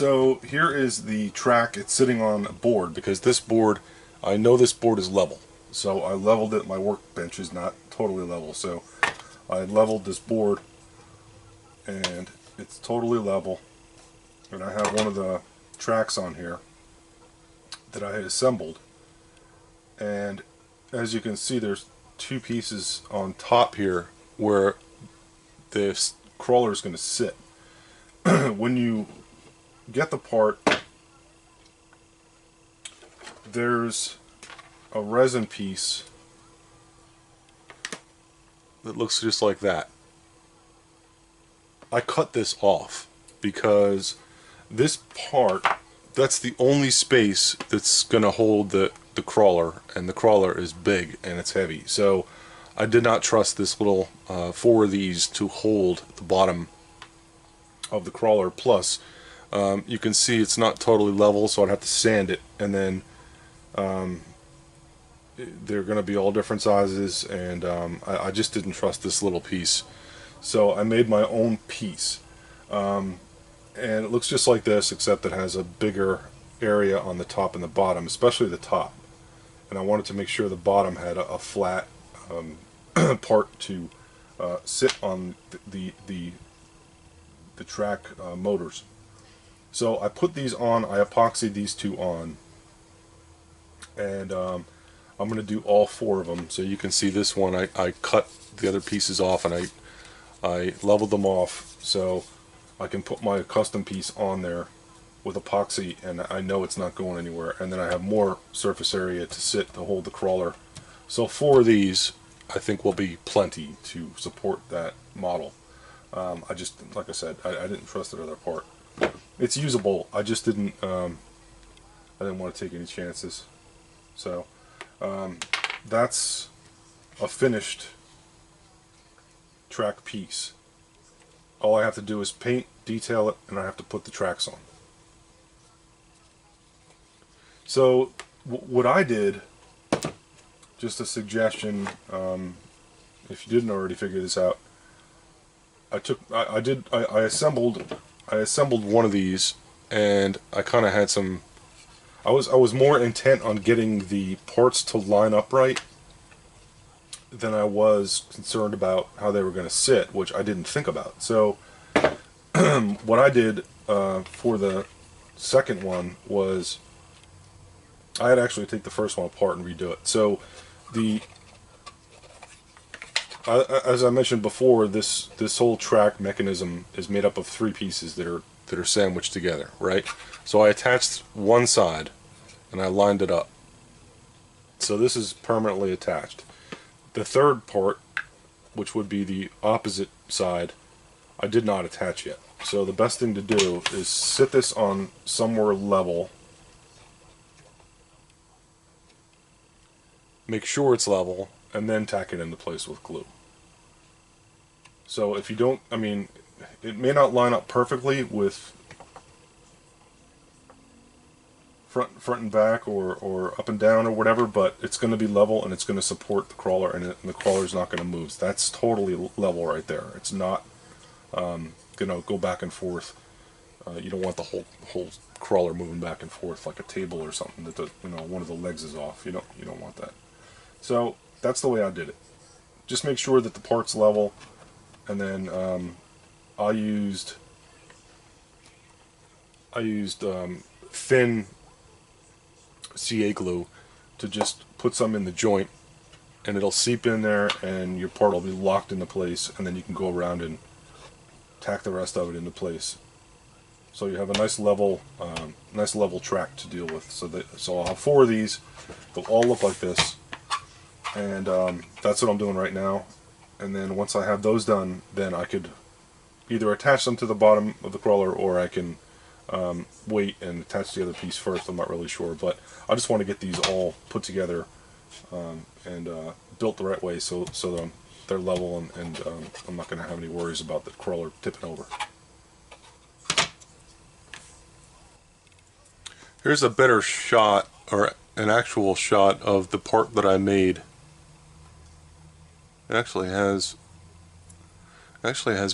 So here is the track. It's sitting on a board because this board, I know this board is level. So I leveled it. My workbench is not totally level. So I leveled this board and it's totally level. And I have one of the tracks on here that I had assembled. And as you can see, there's two pieces on top here where this crawler is going to sit. When you get the part, there's a resin piece that looks just like that. I cut this off because this part, that's the only space that's going to hold the crawler, and the crawler is big and it's heavy. So I did not trust this little four of these to hold the bottom of the crawler. Plus you can see it's not totally level, so I'd have to sand it, and then they're going to be all different sizes, and I just didn't trust this little piece, so I made my own piece, and it looks just like this, except it has a bigger area on the top and the bottom, especially the top. And I wanted to make sure the bottom had a flat part to sit on the track motors. So I put these on, I epoxied these two on, and I'm going to do all four of them. So you can see this one, I cut the other pieces off and I leveled them off so I can put my custom piece on there with epoxy, and I know it's not going anywhere. And then I have more surface area to sit to hold the crawler. So four of these I think will be plenty to support that model. I just, like I said, I didn't trust that other part. It's usable. I just didn't. I didn't want to take any chances. So that's a finished track piece. All I have to do is paint, detail it, and I have to put the tracks on. So what I did, just a suggestion, if you didn't already figure this out, I assembled one of these, and I kind of had some. I was more intent on getting the parts to line up right than I was concerned about how they were going to sit, which I didn't think about. So what I did for the second one was I had actually take the first one apart and redo it. So as I mentioned before, this whole track mechanism is made up of three pieces that are sandwiched together, right? So I attached one side and I lined it up. So this is permanently attached. The third part, which would be the opposite side, I did not attach yet. So the best thing to do is sit this on somewhere level. Make sure it's level, and then tack it into place with glue. So if you don't, I mean, it may not line up perfectly with front and back or up and down or whatever, but it's going to be level and it's going to support the crawler, and the crawler's not going to move. That's totally level right there. It's not going to go back and forth. You don't want the whole crawler moving back and forth like a table or something that one of the legs is off. You don't want that. So that's the way I did it. Just make sure that the part's level, and then I used thin CA glue to just put some in the joint, and it'll seep in there, and your part will be locked into place, and then you can go around and tack the rest of it into place. So you have a nice level track to deal with. So I'll have four of these. They'll all look like this. And that's what I'm doing right now. And then once I have those done, then I could either attach them to the bottom of the crawler, or I can wait and attach the other piece first. I'm not really sure, but I just want to get these all put together and built the right way, so they're level, and I'm not going to have any worries about the crawler tipping over. Here's a better shot, or an actual shot, of the part that I made. It actually has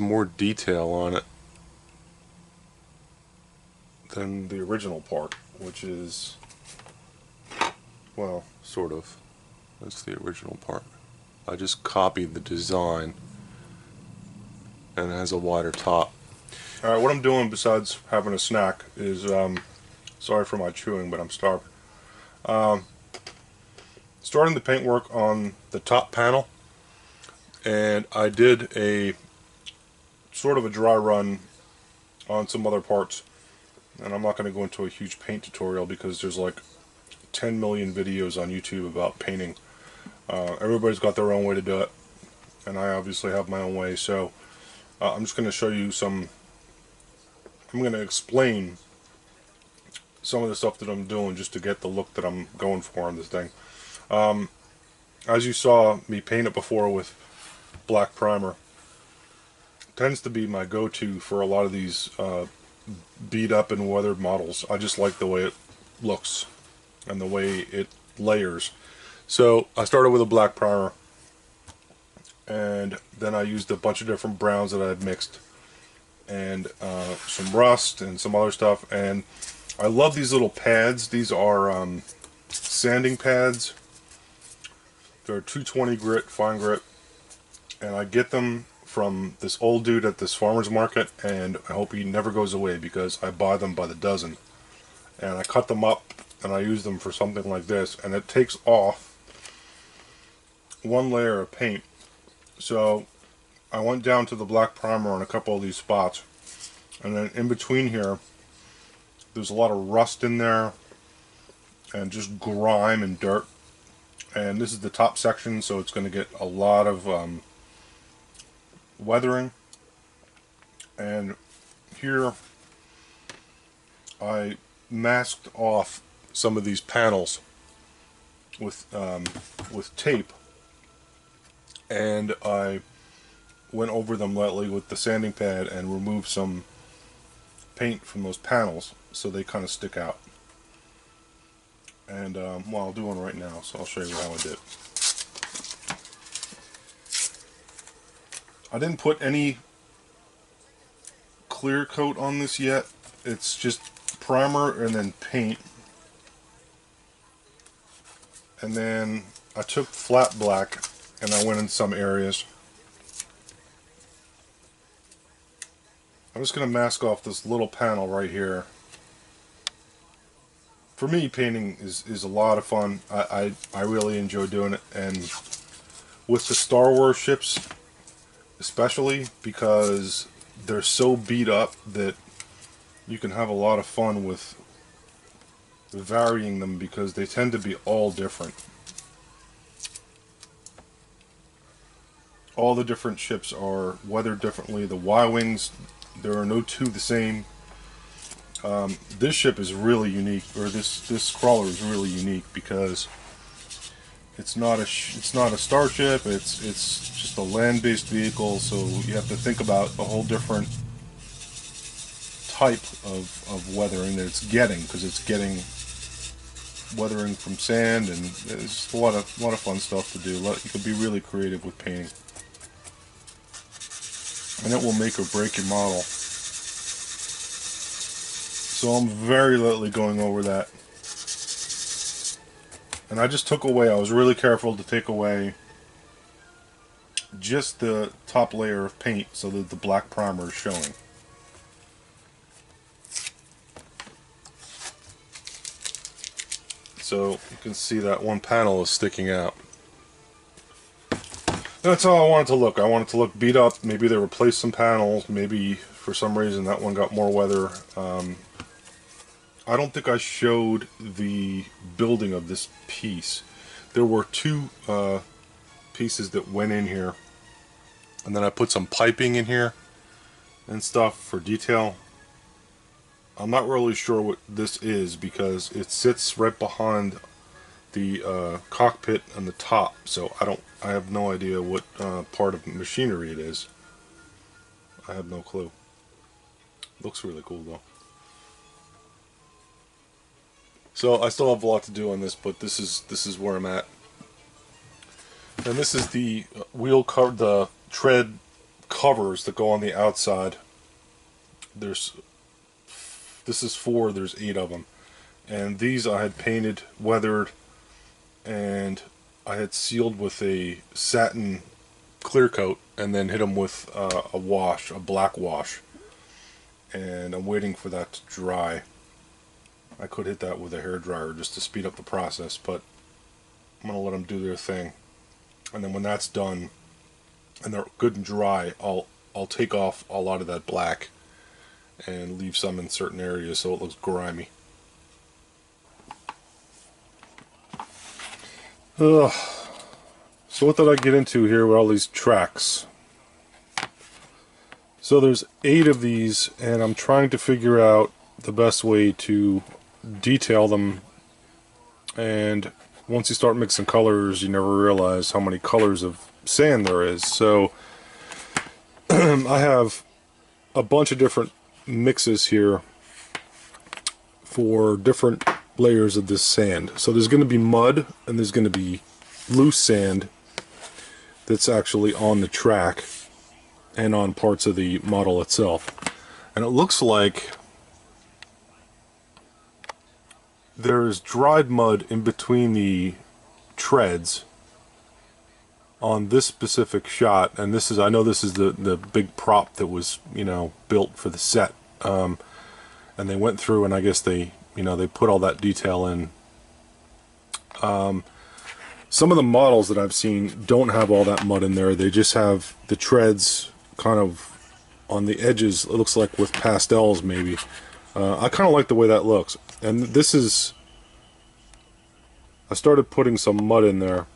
more detail on it than the original part, which is, well, sort of. That's the original part. I just copied the design, and it has a wider top. Alright, what I'm doing besides having a snack is, sorry for my chewing, but I'm starving. Starting the paintwork on the top panel, and I did a sort of a dry run on some other parts, and I'm not going to go into a huge paint tutorial because there's like 10 million videos on YouTube about painting. Everybody's got their own way to do it, and I obviously have my own way, so I'm just going to show you some, I'm going to explain some of the stuff that I'm doing just to get the look that I'm going for on this thing. As you saw me paint it before with black primer, it tends to be my go-to for a lot of these beat up and weathered models. I just like the way it looks and the way it layers. So I started with a black primer, and then I used a bunch of different browns that I had mixed, and some rust and some other stuff. And I love these little pads. These are sanding pads. They're 220 grit, fine grit, and I get them from this old dude at this farmer's market, and I hope he never goes away because I buy them by the dozen. And I cut them up and I use them for something like this, and it takes off one layer of paint. So I went down to the black primer on a couple of these spots, and then in between here there's a lot of rust in there and just grime and dirt, and this is the top section, so it's going to get a lot of weathering. And here I masked off some of these panels with tape, and I went over them lightly with the sanding pad and removed some paint from those panels so they kind of stick out. And well, I'll do one right now, so I'll show you how I did. I didn't put any clear coat on this yet. It's just primer and then paint. And then I took flat black and I went in some areas. I'm just going to mask off this little panel right here. For me, painting is a lot of fun. I really enjoy doing it, and with the Star Wars ships especially, because they're so beat up that you can have a lot of fun with varying them because they tend to be all different. All the different ships are weathered differently. The Y-wings, there are no two the same. This ship is really unique, or this crawler is really unique because it's not a starship. It's just a land-based vehicle, so you have to think about a whole different type of weathering that it's getting, because it's getting weathering from sand, and it's a lot of fun stuff to do. You can be really creative with painting, and it will make or break your model. So I'm very lightly going over that. And I just took away, I was really careful to take away just the top layer of paint so that the black primer is showing. So you can see that one panel is sticking out. That's how I want it to look. I want it to look beat up. Maybe they replaced some panels. Maybe for some reason that one got more weather. I don't think I showed the building of this piece. There were two pieces that went in here, and then I put some piping in here and stuff for detail. I'm not really sure what this is because it sits right behind the cockpit on the top, so I have no idea what part of machinery it is. I have no clue. Looks really cool though. So I still have a lot to do on this, but this is where I'm at. And this is the wheel cover, the tread covers that go on the outside. There's This is 4, there's 8 of them. And these I had painted, weathered, and I had sealed with a satin clear coat, and then hit them with a wash, a black wash. And I'm waiting for that to dry. I could hit that with a hairdryer just to speed up the process, but I'm going to let them do their thing. And then when that's done, and they're good and dry, I'll take off a lot of that black and leave some in certain areas so it looks grimy. So what did I get into here with all these tracks? So there's 8 of these, and I'm trying to figure out the best way to detail them. And once you start mixing colors, you never realize how many colors of sand there is. So I have a bunch of different mixes here for different layers of this sand. So there's going to be mud, and there's going to be loose sand that's actually on the track and on parts of the model itself. And it looks like there's dried mud in between the treads on this specific shot, and this is, I know this is the big prop that was, you know, built for the set, and they went through and I guess they, you know, they put all that detail in. Some of the models that I've seen don't have all that mud in there. They just have the treads kind of on the edges, it looks like with pastels maybe. I kind of like the way that looks. And this is, I started putting some mud in there.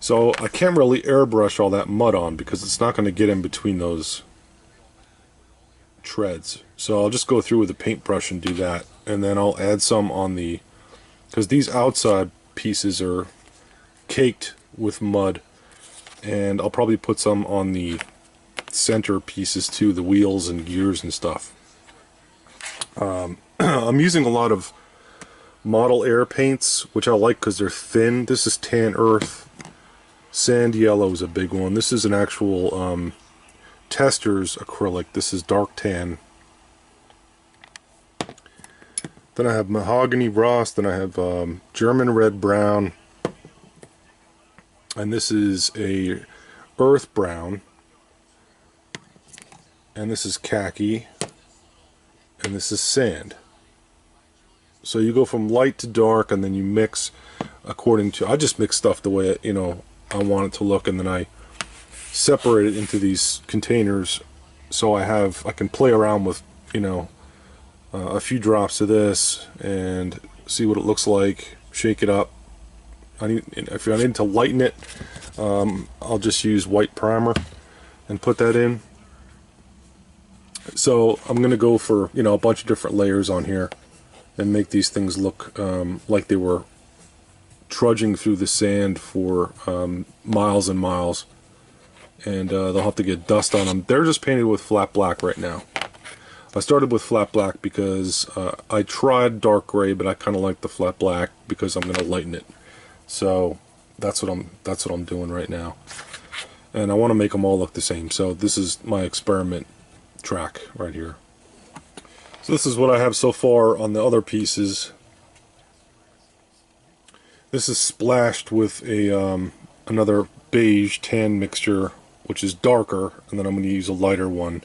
So I can't really airbrush all that mud on because it's not going to get in between those treads. So I'll just go through with a paintbrush and do that. And then I'll add some on the, because these outside pieces are caked with mud. And I'll probably put some on the center pieces too, the wheels and gears and stuff. I'm using a lot of model air paints, which I like because they're thin. This is tan earth. Sand yellow is a big one. This is an actual Testors acrylic. This is dark tan. Then I have mahogany rust. Then I have German red brown. And this is a earth brown. And this is khaki. And this is sand. So you go from light to dark, and then you mix according to, I just mix stuff the way it, you know, I want it to look, and then I separate it into these containers so I can play around with, you know, a few drops of this and see what it looks like, shake it up. If I need to lighten it, I'll just use white primer and put that in. So I'm going to go for, you know, a bunch of different layers on here and make these things look like they were trudging through the sand for miles and miles, and they'll have to get dust on them. They're just painted with flat black right now. I started with flat black because I tried dark gray, but I kind of like the flat black because I'm going to lighten it. So that's what I'm doing right now, and I want to make them all look the same. So this is my experiment track right here. So this is what I have so far on the other pieces. This is splashed with a another beige tan mixture, which is darker, and then I'm going to use a lighter one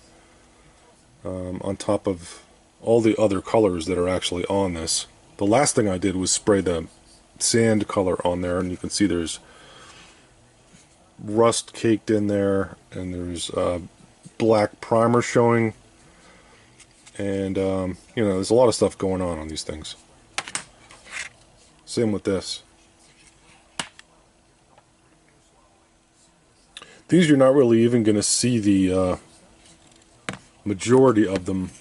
on top of all the other colors that are actually on this. The last thing I did was spray the sand color on there, and you can see there's rust caked in there, and there's black primer showing, and you know, there's a lot of stuff going on these things. Same with this. These you're not really even going to see the majority of them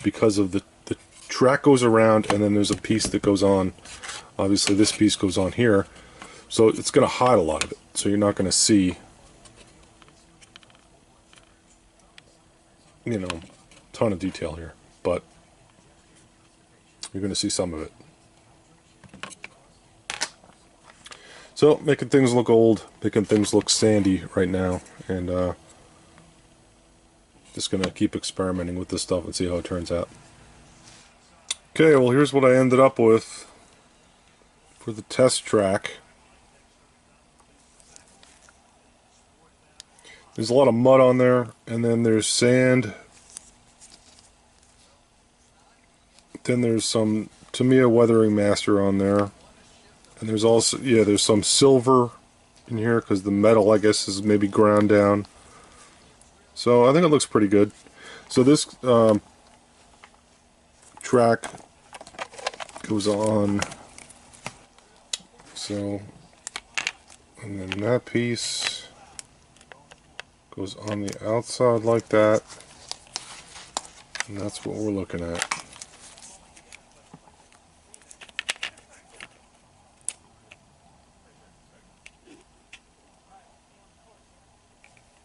because of the track goes around, and then there's a piece that goes on. Obviously this piece goes on here, so it's going to hide a lot of it, so you're not going to see, you know, a ton of detail here, but you're going to see some of it. So, making things look old, making things look sandy right now, and just going to keep experimenting with this stuff and see how it turns out. Okay, well here's what I ended up with for the test track. There's a lot of mud on there, and then there's sand. Then there's some Tamiya Weathering Master on there. And there's also, yeah, there's some silver in here because the metal, I guess, is maybe ground down. So I think it looks pretty good. So this track goes on. So, and then that piece goes on the outside like that. And that's what we're looking at.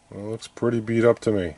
Well, it looks pretty beat up to me.